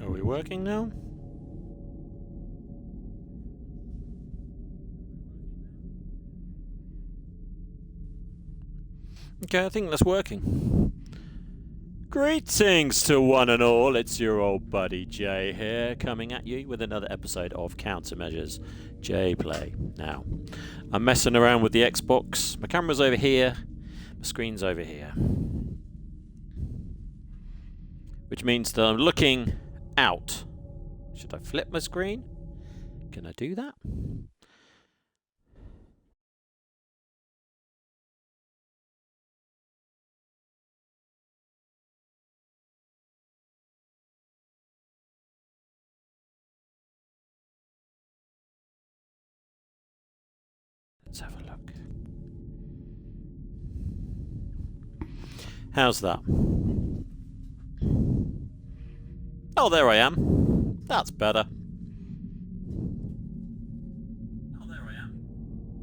Are we working now? Okay, I think that's working. Greetings to one and all, it's your old buddy Jay here, coming at you with another episode of Countermeasures J Play. Now, I'm messing around with the Xbox, my camera's over here, my screen's over here. Which means that I'm looking out. Should I flip my screen? Can I do that? Let's have a look. How's that? Oh, there I am. That's better. Oh, there I am.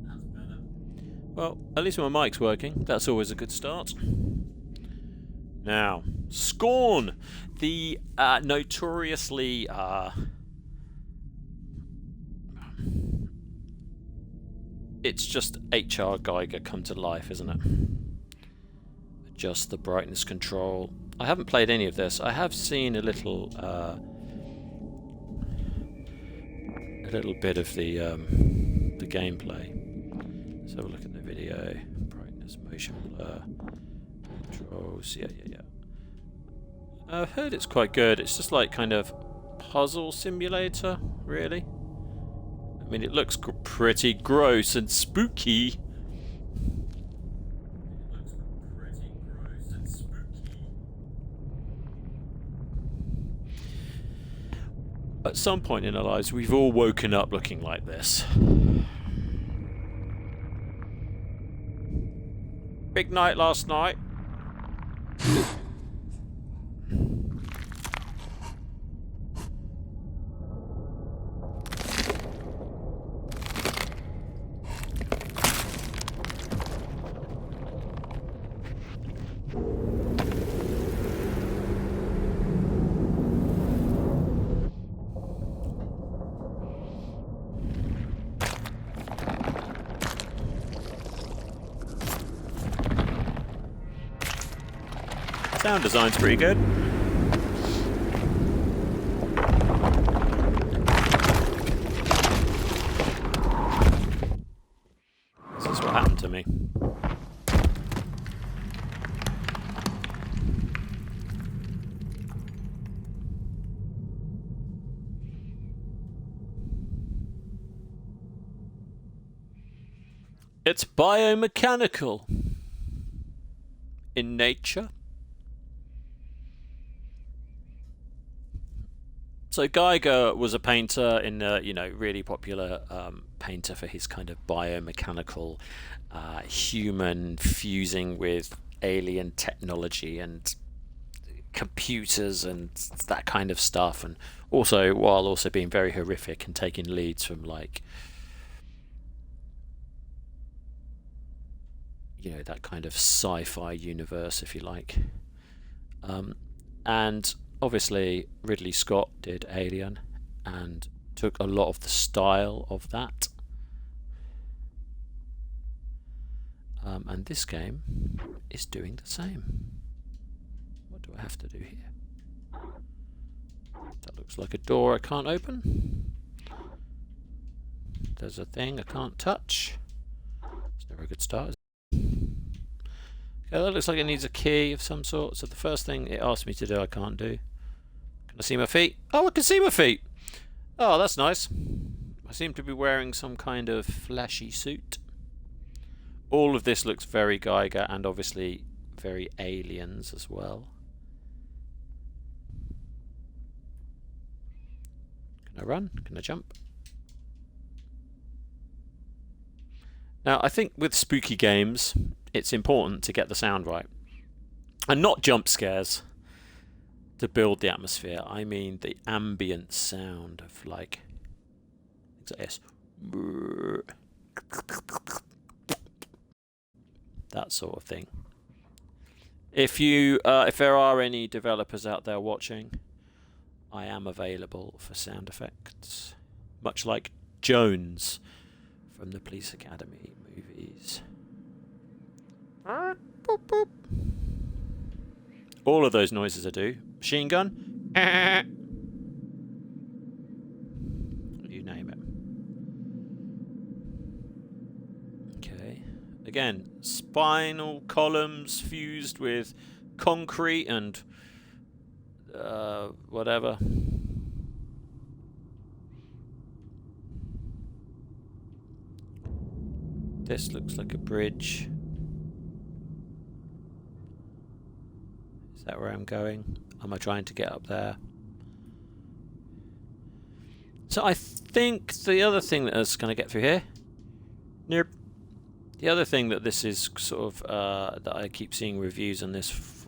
That's better. Well, at least my mic's working. That's always a good start. Now, Scorn, the notoriously it's just HR Geiger come to life, isn't it? Adjust the brightness control. I haven't played any of this. I have seen a little bit of the gameplay. Let's have a look at the video. Brightness, motion blur, controls. Yeah. I've heard it's quite good. It's just like kind of puzzle simulator, really. I mean, it looks pretty gross and spooky. At some point in our lives, we've all woken up looking like this. Big night last night. Sound design's pretty good. This is what happened to me. It's biomechanical in nature. So Geiger was a painter in really popular painter for his kind of biomechanical human fusing with alien technology and computers and that kind of stuff, and also while also being very horrific and taking leads from like that kind of sci-fi universe, if you like, and obviously Ridley Scott did Alien and took a lot of the style of that, and this game is doing the same. What do I have to do here? That looks like a door I can't open. There's a thing I can't touch. It's never a good start, is it? Okay, that looks like it needs a key of some sort. So the first thing it asked me to do, I can't do. Can I see my feet? Oh, I can see my feet! Oh, that's nice. I seem to be wearing some kind of flashy suit. All of this looks very Geiger and obviously very Aliens as well. Can I run? Can I jump? Now, I think with spooky games, it's important to get the sound right. And not jump scares to build the atmosphere. I mean the ambient sound of like this. That sort of thing. If there are any developers out there watching, I am available for sound effects. Much like Jones from the Police Academy movies. Boop, boop. All of those noises I do. Machine gun. You name it. Okay. Again, spinal columns fused with concrete and whatever. This looks like a bridge. Is that where I'm going? Am I trying to get up there? So I think the other thing that is going to get through here. Nope. The other thing that this is sort of that I keep seeing reviews on this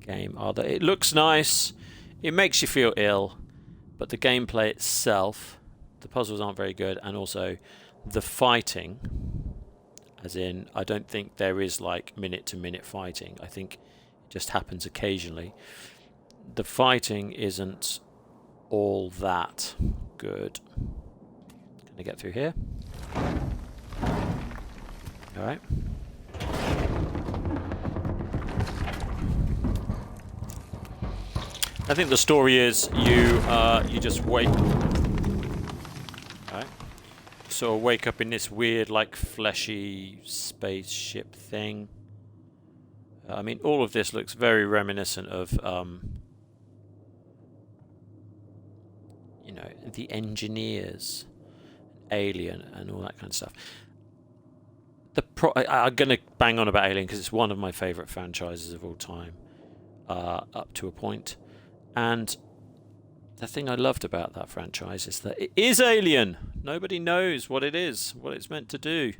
game are that it looks nice, it makes you feel ill, but the gameplay itself, the puzzles aren't very good, and also the fighting, as in I don't think there is like minute to minute fighting. I think it just happens occasionally. The fighting isn't all that good. Can I get through here? Alright. I think the story is you just wake, right? Sort of wake up in this weird, like, fleshy spaceship thing. I mean, all of this looks very reminiscent of, you know, The Engineers, Alien, and all that kind of stuff. I'm gonna bang on about Alien because it's one of my favourite franchises of all time, up to a point. And the thing I loved about that franchise is that it is alien. Nobody knows what it is, what it's meant to do.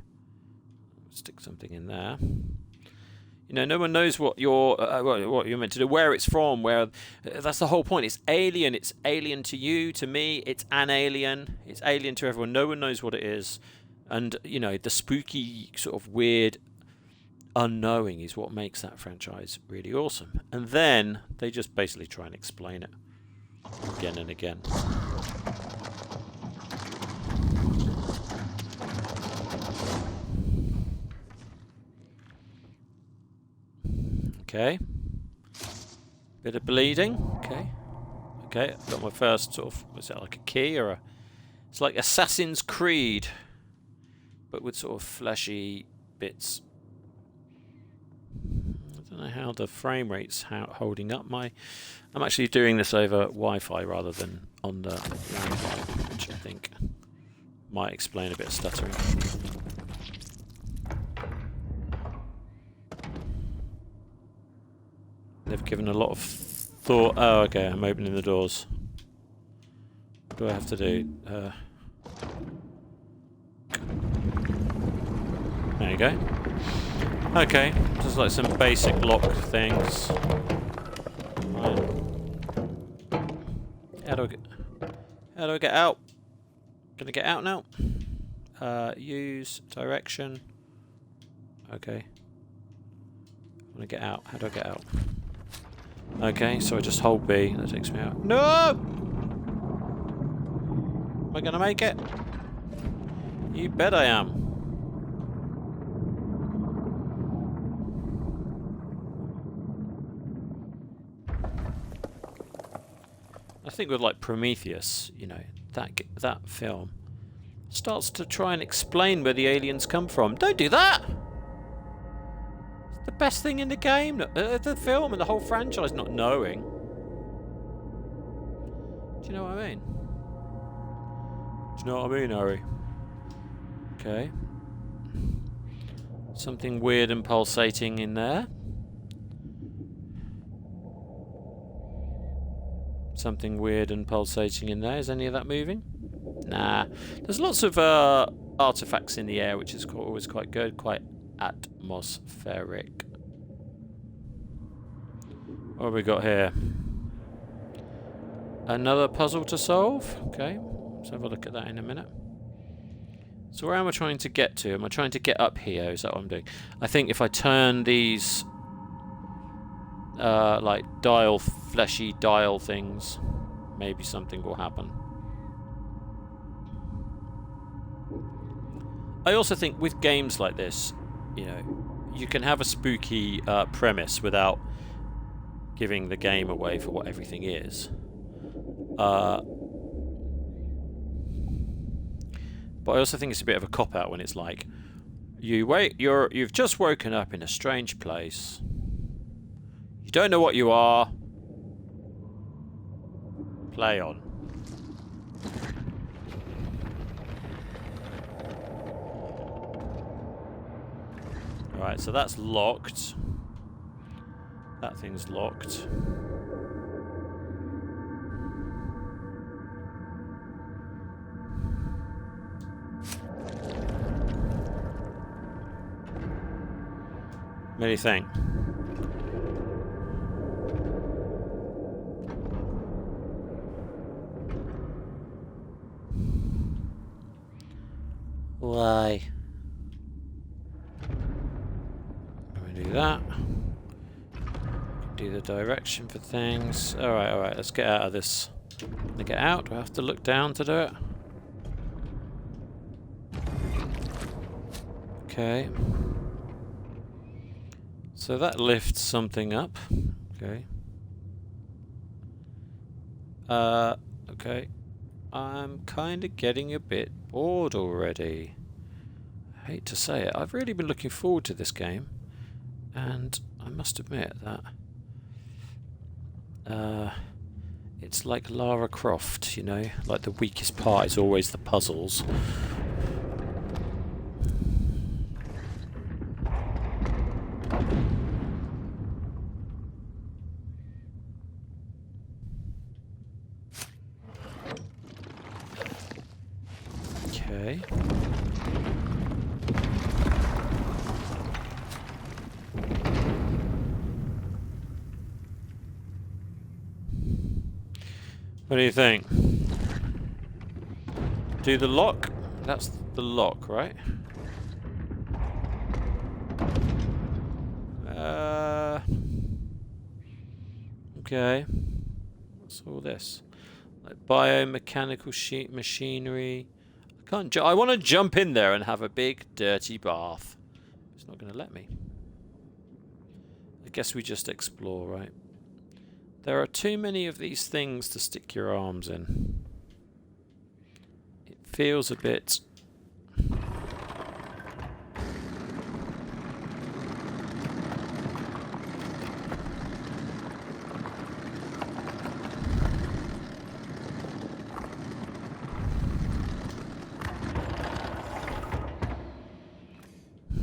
Stick something in there. You know, no one knows what you're meant to do, where it's from, where. That's the whole point. It's alien. It's alien to you, to me. It's an alien. It's alien to everyone. No one knows what it is. And, you know, the spooky, sort of weird unknowing is what makes that franchise really awesome. And then they just basically try and explain it again and again. Okay. Bit of bleeding. Okay. Okay, I've got my first sort of, is that like a key or a... It's like Assassin's Creed, but with sort of fleshy bits. I don't know how the frame rate's holding up. I'm actually doing this over Wi-Fi rather than on the Wi-Fi, which I think might explain a bit of stuttering. They've given a lot of thought. Oh, okay, I'm opening the doors. What do I have to do? There you go. Okay, just like some basic lock things. Right. How do I get out? Gonna get out now? Use direction. Okay. I wanna get out. How do I get out? Okay, so I just hold B. That takes me out. No! Am I gonna make it? You bet I am. I think with like Prometheus, you know, that film starts to try and explain where the aliens come from. Don't do that! It's the best thing in the game, the film and the whole franchise not knowing. Do you know what I mean? Do you know what I mean, Harry? Okay. Something weird and pulsating in there. Something weird and pulsating in there. Is any of that moving? Nah. There's lots of artifacts in the air, which is always quite good, quite atmospheric. What have we got here? Another puzzle to solve. Okay, let's have a look at that in a minute. So where am I trying to get to? Am I trying to get up here? Is that what I'm doing? I think if I turn these like dial, fleshy dial things, maybe something will happen. I also think with games like this, you know, you can have a spooky premise without giving the game away for what everything is. But I also think it's a bit of a cop-out when it's like, you've just woken up in a strange place. You don't know what you are. Play on. Alright, so that's locked. That thing's locked. What do you think? Why? Let me do that. Do the direction for things. Alright, let's get out of this. Can I get out? Do I have to look down to do it? Okay. So that lifts something up. Okay. Okay. I'm kind of getting a bit bored already. I hate to say it. I've really been looking forward to this game. And I must admit that it's like Lara Croft, you know? Like the weakest part is always the puzzles. Okay. What do you think? Do the lock? That's the lock, right? Okay. What's all this? Like biomechanical sheet machinery. I can't. I want to jump in there and have a big dirty bath. It's not going to let me. I guess we just explore, right? There are too many of these things to stick your arms in. It feels a bit...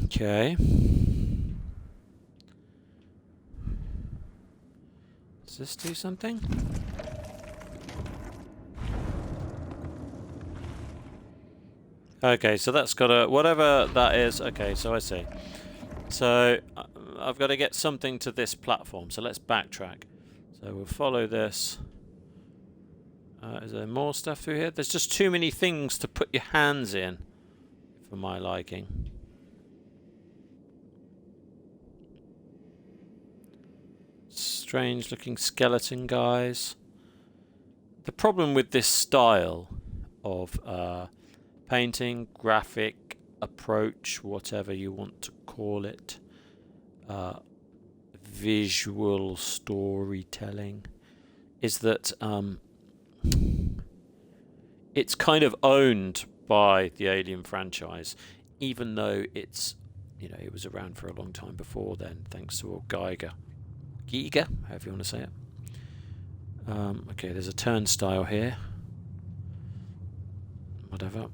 Okay. Does this do something? Okay, so that's got a... whatever that is. Okay, so I see. So I've got to get something to this platform. So let's backtrack. So we'll follow this. Is there more stuff through here? There's just too many things to put your hands in for my liking. Strange looking skeleton guys. The problem with this style of painting, graphic approach, whatever you want to call it, visual storytelling, is that it's kind of owned by the Alien franchise, even though it's, you know, it was around for a long time before then, thanks to old Giger, however you want to say it. Okay, there's a turnstile here. Whatever.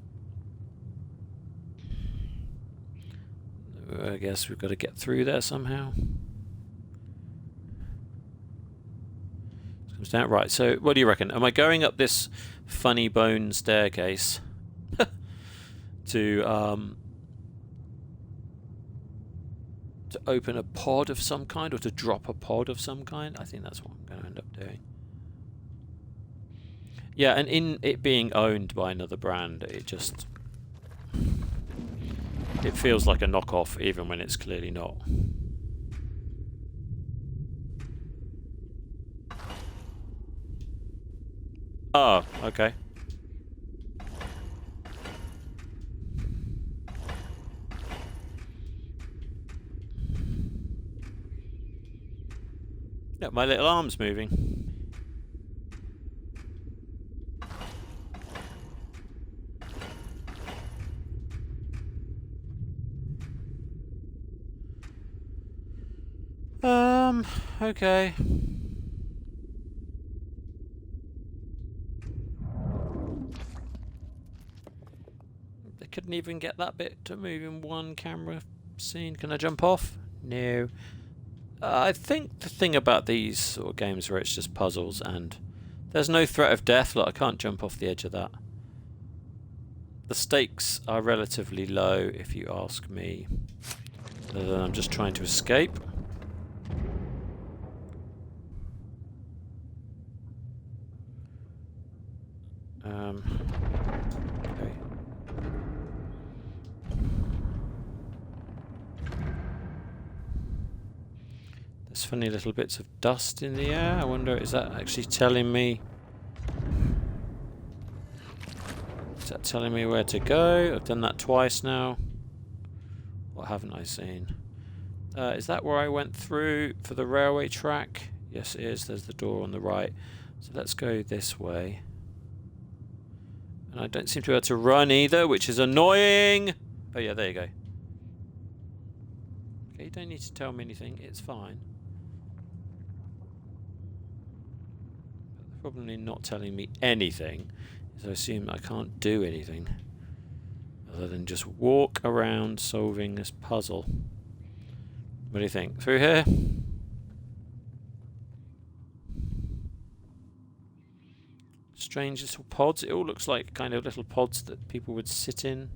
I guess we've got to get through there somehow. Comes down. Right, so what do you reckon? Am I going up this funny bone staircase to open a pod of some kind, or to drop a pod of some kind? I think that's what I'm going to end up doing. Yeah, and in it being owned by another brand, it feels like a knockoff, even when it's clearly not. Oh, okay. Yeah, my little arm's moving. Okay. They couldn't even get that bit to move in one camera scene. Can I jump off? No. I think the thing about these sort of games where it's just puzzles and there's no threat of death, like I can't jump off the edge of that. The stakes are relatively low, if you ask me. Other than I'm just trying to escape. Okay. There's funny little bits of dust in the air. I wonder, is that actually telling me... Is that telling me where to go? I've done that twice now. What haven't I seen? Is that where I went through for the railway track? Yes, it is. There's the door on the right. So let's go this way. And I don't seem to be able to run either, which is annoying. Oh yeah, there you go. Okay, you don't need to tell me anything. It's fine. But probably not telling me anything, is I assume I can't do anything other than just walk around solving this puzzle. What do you think? Through here? Strange little pods. It all looks like kind of little pods that people would sit in.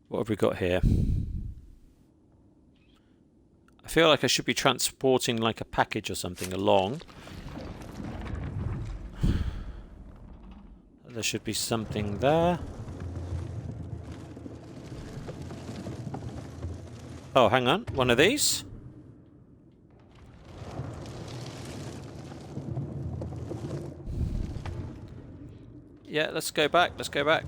What have we got here? I feel like I should be transporting like a package or something along. There should be something there. Oh, hang on. One of these. Yeah, let's go back. Let's go back.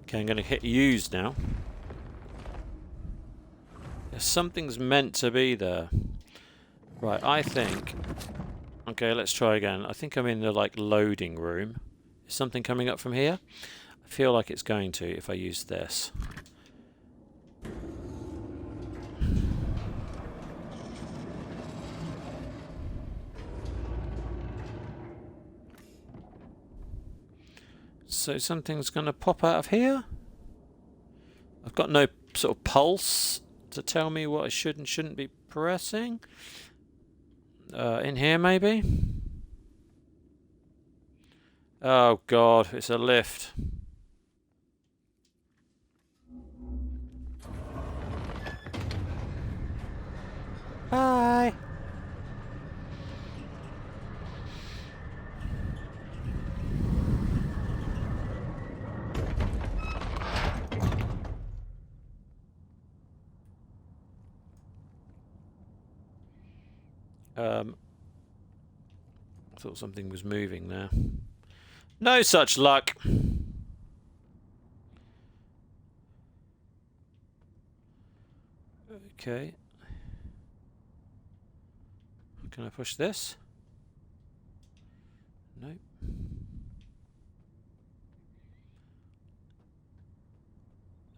Okay, I'm going to hit use now. Yeah, something's meant to be there. Right, I think... Okay, let's try again. I think I'm in the, like, loading room. Is something coming up from here? I feel like it's going to if I use this. So something's going to pop out of here? I've got no sort of pulse to tell me what I should and shouldn't be pressing. In here, maybe? Oh god, it's a lift. Bye! I thought something was moving there. No such luck! Okay. Can I push this? No.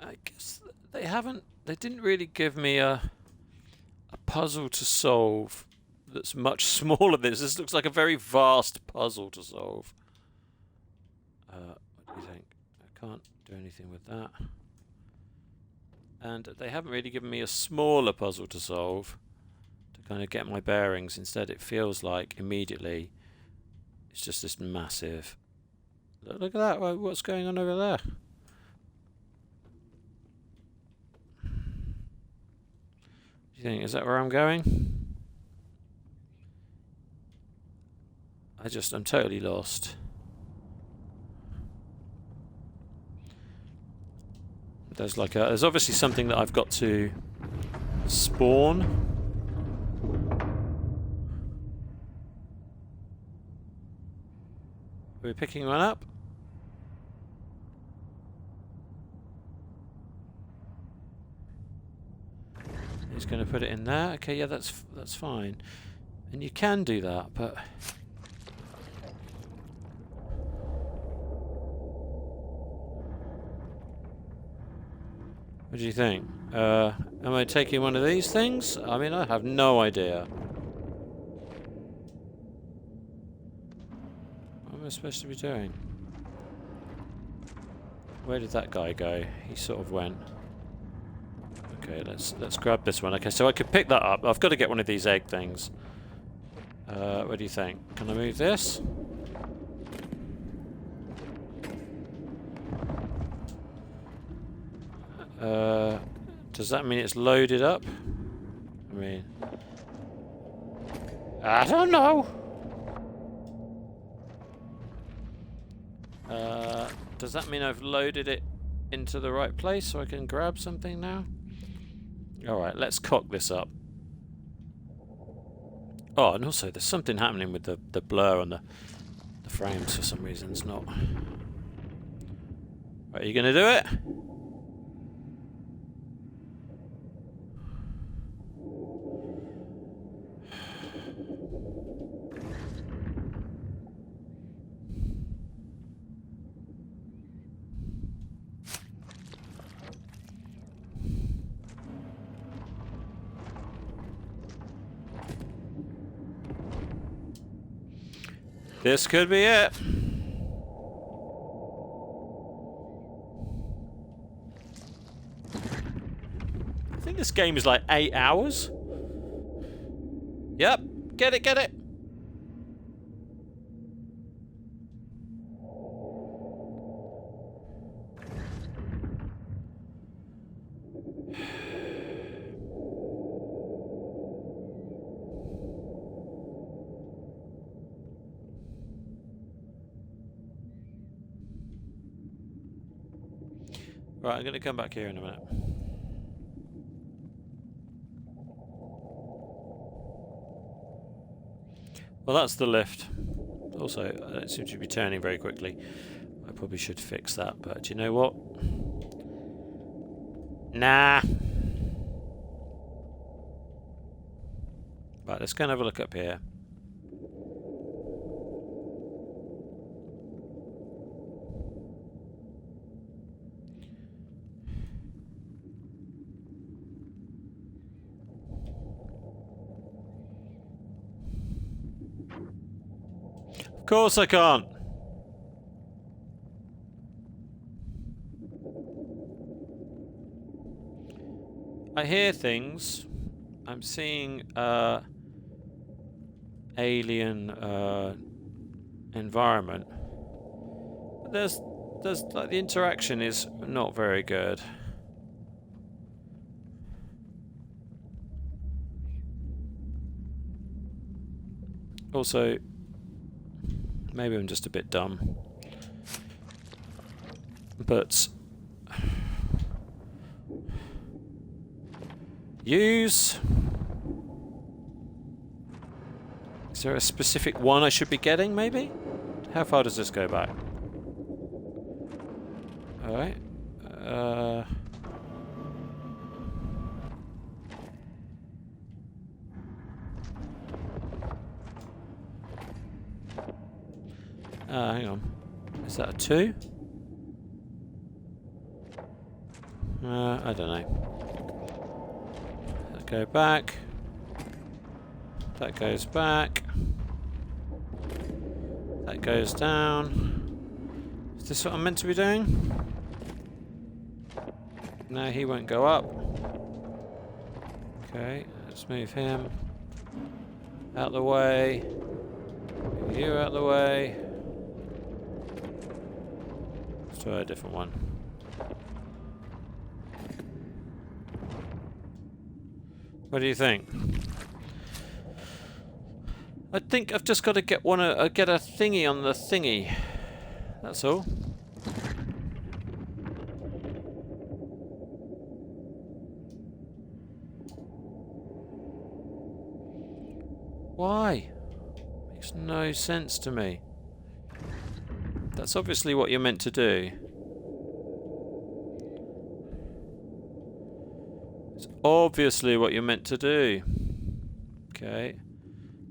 I guess they didn't really give me a puzzle to solve that's much smaller than this. This looks like a very vast puzzle to solve. What do you think? I can't do anything with that. And they haven't really given me a smaller puzzle to solve to kind of get my bearings. Instead, it feels like immediately it's just this massive... Look at that. What's going on over there? Do you think, is that where I'm going? I'm totally lost. There's like there's obviously something that I've got to spawn. Are we picking one up? He's going to put it in there. Okay, yeah, that's fine. And you can do that, but what do you think? Am I taking one of these things? I mean, I have no idea. What am I supposed to be doing? Where did that guy go? He sort of went. Okay, let's grab this one. Okay, so I could pick that up. I've got to get one of these egg things. What do you think? Can I move this? Does that mean it's loaded up? I mean, I don't know. Does that mean I've loaded it into the right place so I can grab something now? Alright, let's cock this up. Oh, and also there's something happening with the blur on the frames for some reason. It's not... Right, are you going to do it? This could be it. I think this game is like 8 hours. Yep, get it, get it. Right, I'm going to come back here in a minute. Well, that's the lift. Also, I don't seem to be turning very quickly. I probably should fix that, but do you know what? Nah. Right, let's go and have a look up here. Of course I can't. I hear things. I'm seeing alien environment. But there's like the interaction is not very good. Also, maybe I'm just a bit dumb. But use. Is there a specific one I should be getting, maybe? How far does this go back? Alright. Hang on. Is that a 2? I don't know. Let's go back. That goes back. That goes down. Is this what I'm meant to be doing? No, he won't go up. Okay, let's move him out the way. Move you out the way. Let's try a different one. What do you think? I think I've just got to get get a thingy on the thingy. That's all. Why? Makes no sense to me. That's obviously what you're meant to do. It's obviously what you're meant to do. Okay.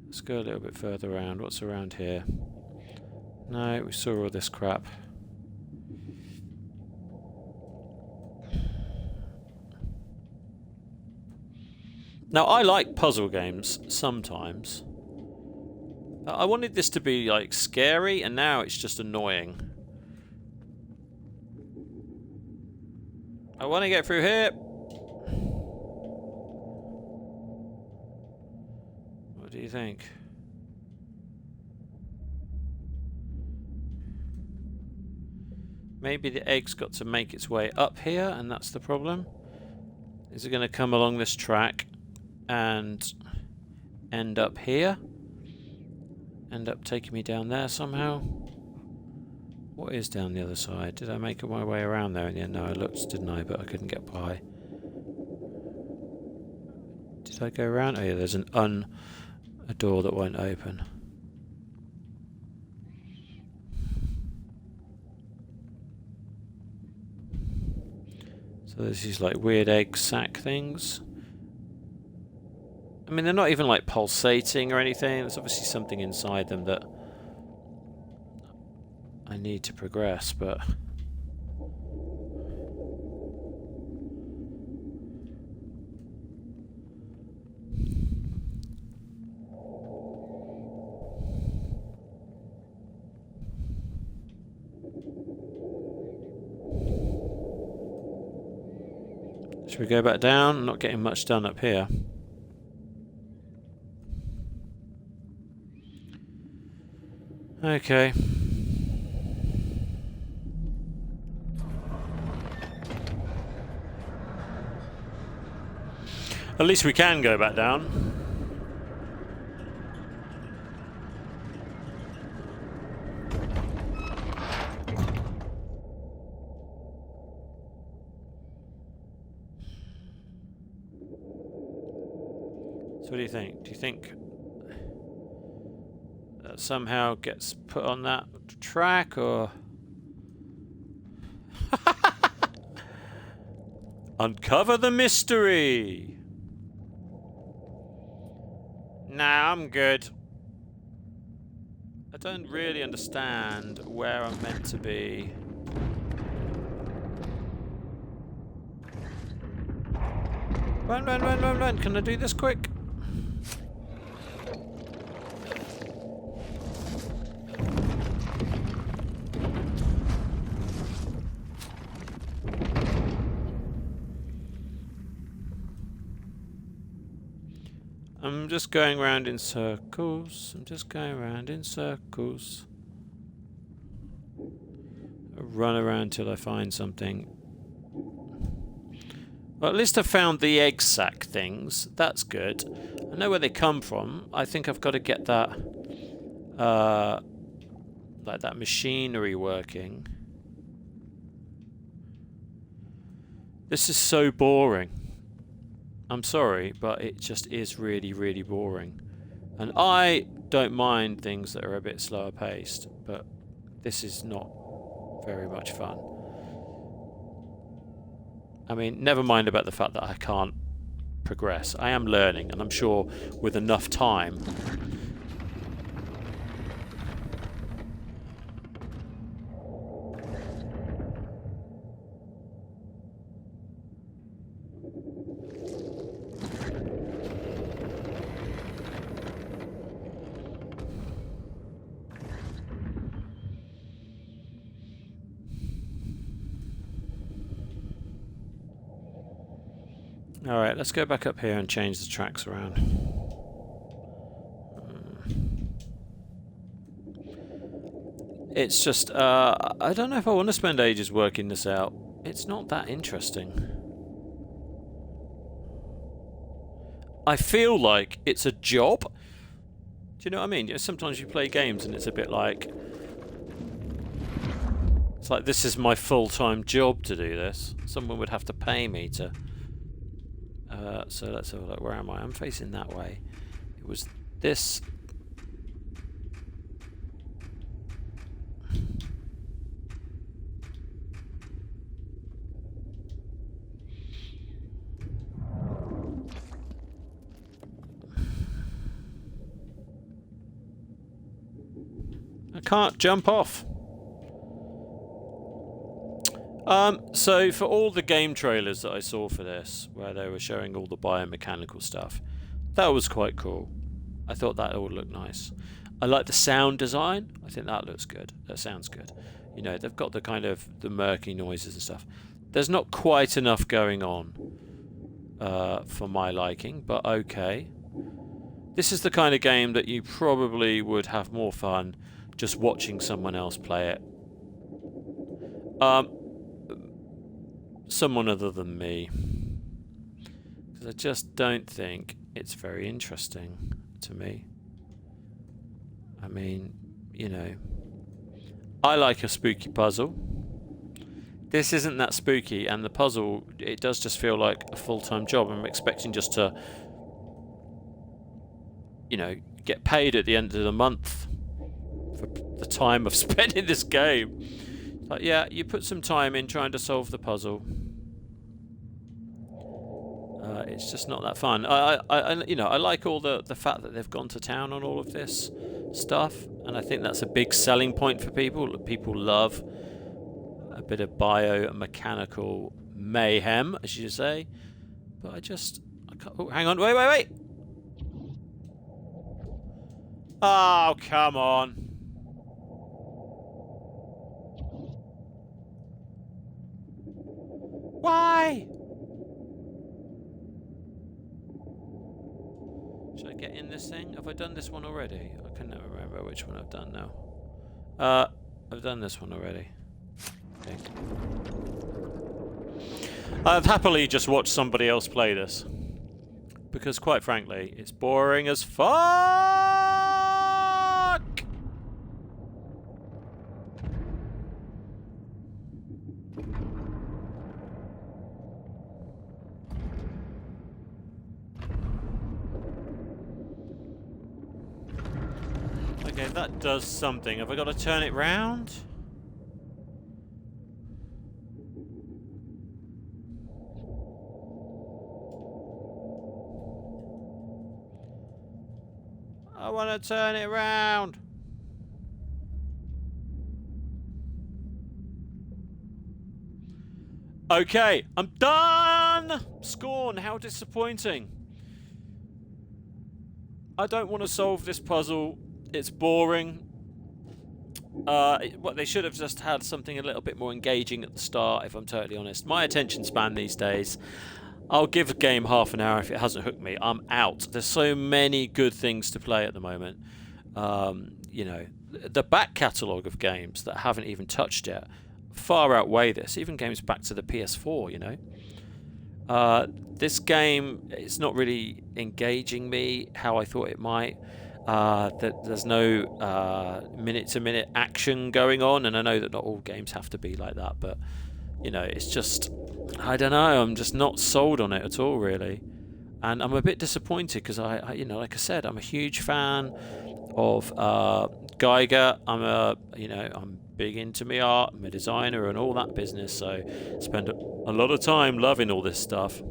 Let's go a little bit further around. What's around here? No, we saw all this crap. Now, I like puzzle games sometimes. I wanted this to be, like, scary, and now it's just annoying. I want to get through here. What do you think? Maybe the egg's got to make its way up here, and that's the problem. Is it going to come along this track and end up here? End up taking me down there somehow? What is down the other side? Did I make my way around there in the end? No, I looked, didn't I? But I couldn't get by. Did I go around? Oh yeah, there's a door that won't open. So there's these like weird egg sac things. I mean, they're not even like pulsating or anything. There's obviously something inside them that I need to progress, but should we go back down? I'm not getting much done up here. Okay. At least we can go back down. So what do you think? Do you think that somehow gets put on that track, or uncover the mystery? Nah, I'm good. I don't really understand where I'm meant to be. Run, run, run, run, run. Can I do this quick? I'm just going round in circles. I'm just going round in circles. I'll run around till I find something. Well, at least I found the egg sac things. That's good. I know where they come from. I think I've got to get that, like that machinery working. This is so boring. I'm sorry, but it just is really, really boring. And I don't mind things that are a bit slower paced, but this is not very much fun. I mean, never mind about the fact that I can't progress. I am learning, and I'm sure with enough time... Alright, let's go back up here and change the tracks around. It's just, I don't know if I want to spend ages working this out. It's not that interesting. I feel like it's a job. Do you know what I mean? You know, sometimes you play games and it's a bit like... It's like, this is my full-time job to do this. Someone would have to pay me to... so let's have a look. Where am I? I'm facing that way. It was this. I can't jump off. So for all the game trailers that I saw for this, where they were showing all the biomechanical stuff, that was quite cool. I thought that all looked nice. I like the sound design. I think that looks good. That sounds good. You know, they've got the kind of the murky noises and stuff. There's not quite enough going on for my liking, but okay. This is the kind of game that you probably would have more fun just watching someone else play it. Someone other than me. Because I just don't think it's very interesting to me. I mean, you know, I like a spooky puzzle. This isn't that spooky, and the puzzle, it does just feel like a full-time job. I'm expecting just to, you know, get paid at the end of the month for the time I've spent in this game. Like, yeah, you put some time in trying to solve the puzzle. It's just not that fun. You know, I like all the fact that they've gone to town on all of this stuff, and I think that's a big selling point for people. People love a bit of biomechanical mayhem, as you say. But I can't. Oh, hang on, wait! Oh, come on. Why? Should I get in this thing? Have I done this one already? I can never remember which one I've done now. I've done this one already. I think. I've happily just watched somebody else play this. Because quite frankly, it's boring as fuck! Okay, that does something. Have I got to turn it round? I want to turn it round. Okay, I'm done! Scorn, how disappointing. I don't want to solve this puzzle. It's boring. What they should have just had something a little bit more engaging at the start, if I'm totally honest. My attention span these days, I'll give a game half an hour if it hasn't hooked me. I'm out. There's so many good things to play at the moment. You know, the back catalogue of games that I haven't even touched yet far outweigh this. Even games back to the PS4, you know. This game, it's not really engaging me how I thought it might. There's no minute-to-minute action going on, and I know that not all games have to be like that, but you know, it's just, I don't know, I'm just not sold on it at all, really, and I'm a bit disappointed because I you know, like I said, I'm a huge fan of Geiger. I'm big into my art. I'm a designer and all that business, so I spend a lot of time loving all this stuff,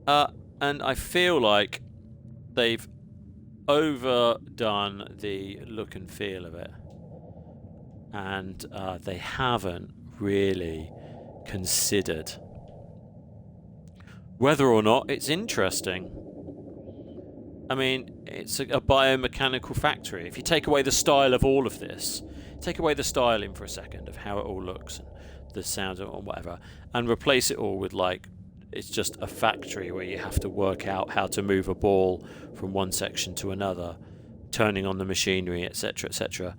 and I feel like they've overdone the look and feel of it, and they haven't really considered whether or not it's interesting. I mean, it's a biomechanical factory. If you take away the style of all of this, take away the styling for a second of how it all looks and the sounds or whatever, and replace it all with, like, it's just a factory where you have to work out how to move a ball from one section to another, turning on the machinery, etc., etc.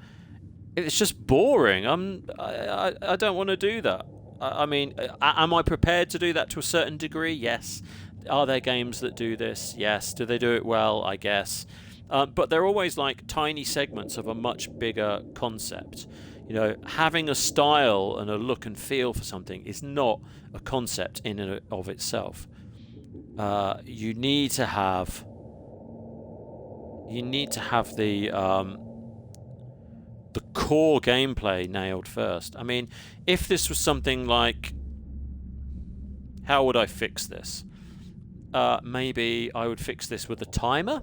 It's just boring. I don't want to do that. I mean, am I prepared to do that to a certain degree? Yes. Are there games that do this? Yes. Do they do it well? I guess. But they're always like tiny segments of a much bigger concept. You know, having a style and a look and feel for something is not a concept in and of itself. You need to have you need to have the core gameplay nailed first. I mean, if this was something like, how would I fix this? Maybe I would fix this with a timer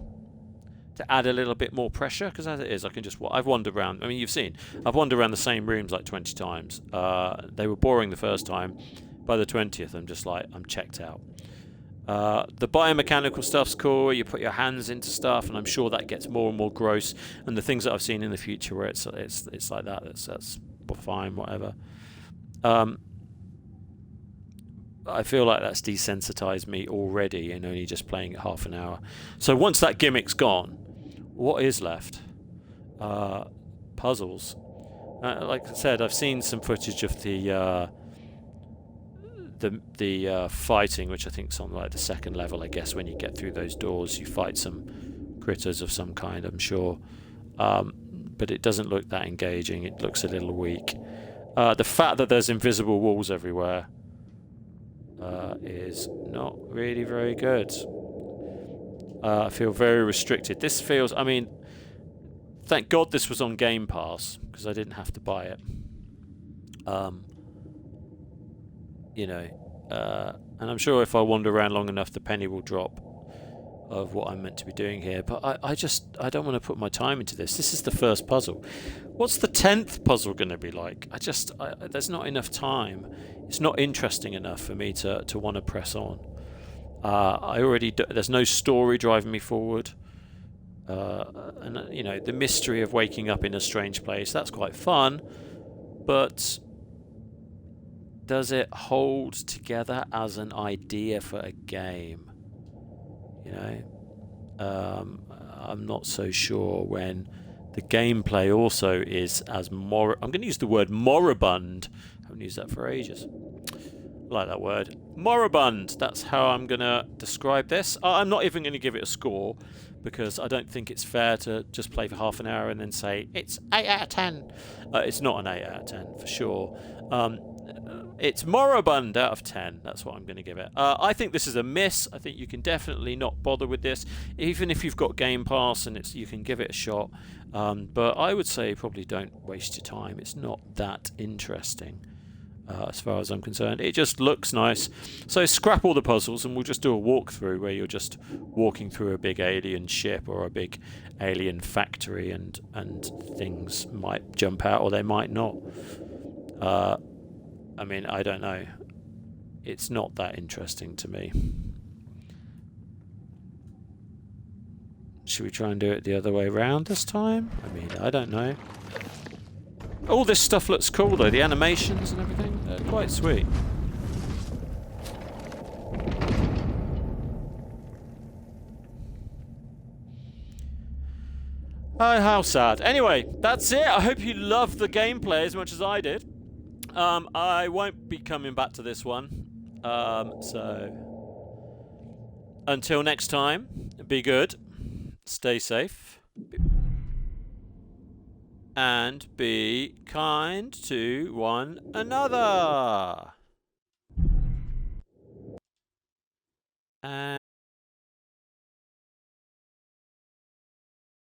to add a little bit more pressure, because as it is, I can just... I've wandered around. I mean, you've seen. I've wandered around the same rooms like 20 times. They were boring the first time. By the 20th, I'm just like, I'm checked out. The biomechanical stuff's cool. You put your hands into stuff, and I'm sure that gets more and more gross. And the things that I've seen in the future where it's like that, that's fine, whatever. I feel like that's desensitized me already in only just playing it half an hour. So once that gimmick's gone, what is left? Puzzles. Like I said, I've seen some footage of the fighting, which I think is on like the second level. I guess when you get through those doors, you fight some critters of some kind, I'm sure. But it doesn't look that engaging. It looks a little weak. The fact that there's invisible walls everywhere is not really very good. I feel very restricted. This feels... I mean, thank God this was on Game Pass, because I didn't have to buy it. You know, and I'm sure if I wander around long enough, the penny will drop of what I'm meant to be doing here. But I don't want to put my time into this. This is the first puzzle. What's the 10th puzzle going to be like? There's not enough time. It's not interesting enough for me to want to press on. There's no story driving me forward. And you know, the mystery of waking up in a strange place, that's quite fun, but does it hold together as an idea for a game? You know, I'm not so sure when the gameplay also is as I'm going to use the word moribund. I haven't used that for ages. I like that word. Moribund. That's how I'm going to describe this. I'm not even going to give it a score, because I don't think it's fair to just play for half an hour and then say it's 8 out of 10. It's not an 8 out of 10 for sure. It's moribund out of 10. That's what I'm going to give it. I think this is a miss. I think you can definitely not bother with this, even if you've got Game Pass, and you can give it a shot. But I would say probably don't waste your time. It's not that interesting. As far as I'm concerned, it just looks nice. So scrap all the puzzles, and we'll just do a walkthrough where you're just walking through a big alien ship or a big alien factory, and things might jump out or they might not. I mean, I don't know. It's not that interesting to me. Should we try and do it the other way around this time? I mean, I don't know. All this stuff looks cool though, the animations and everything, they're quite sweet. Oh, how sad. Anyway, that's it. I hope you loved the gameplay as much as I did. I won't be coming back to this one. So until next time, be good, stay safe, and be kind to one another. And